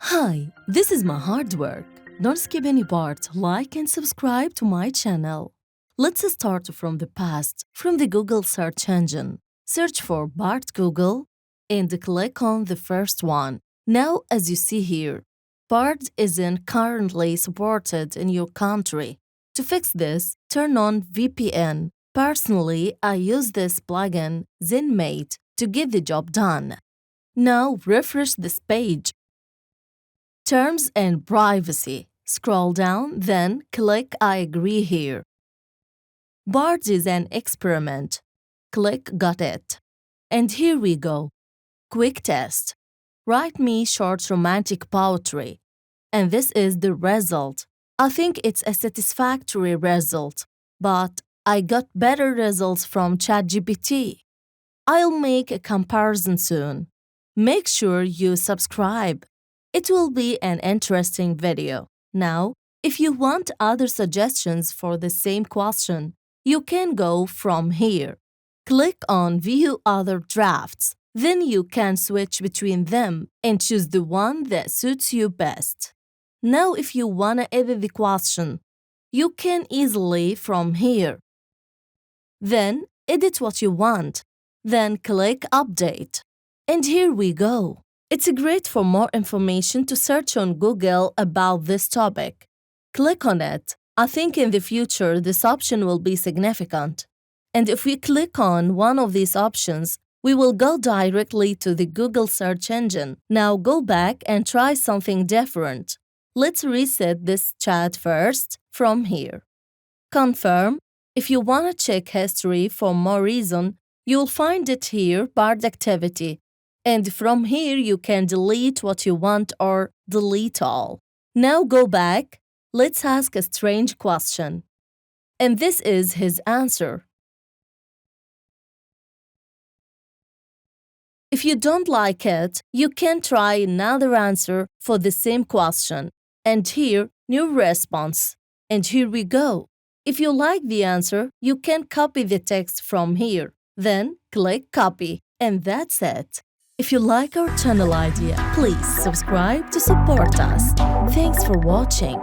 Hi, this is my hard work. Don't skip any part, like and subscribe to my channel. Let's start from the past, from the Google search engine. Search for Bart Google and click on the first one. Now, as you see here, Bart isn't currently supported in your country. To fix this, turn on VPN. Personally, I use this plugin, ZenMate, to get the job done. Now, refresh this page. Terms and privacy. Scroll down, then click I agree here. Bard is an experiment. Click Got it. And here we go. Quick test. Write me short romantic poetry. And this is the result. I think it's a satisfactory result, but I got better results from ChatGPT. I'll make a comparison soon. Make sure you subscribe. It will be an interesting video. Now, if you want other suggestions for the same question, you can go from here. Click on View Other Drafts. Then you can switch between them and choose the one that suits you best. Now, if you want to edit the question, you can easily from here. Then, edit what you want. Then click Update. And here we go. It's great for more information to search on Google about this topic. Click on it. I think in the future this option will be significant. And if we click on one of these options, we will go directly to the Google search engine. Now go back and try something different. Let's reset this chat first from here. Confirm. If you want to check history for more reason, you'll find it here, Bard Activity. And from here, you can delete what you want or delete all. Now go back. Let's ask a strange question. And this is his answer. If you don't like it, you can try another answer for the same question. And here, new response. And here we go. If you like the answer, you can copy the text from here. Then click Copy. And that's it. If you like our channel idea, please subscribe to support us. Thanks for watching.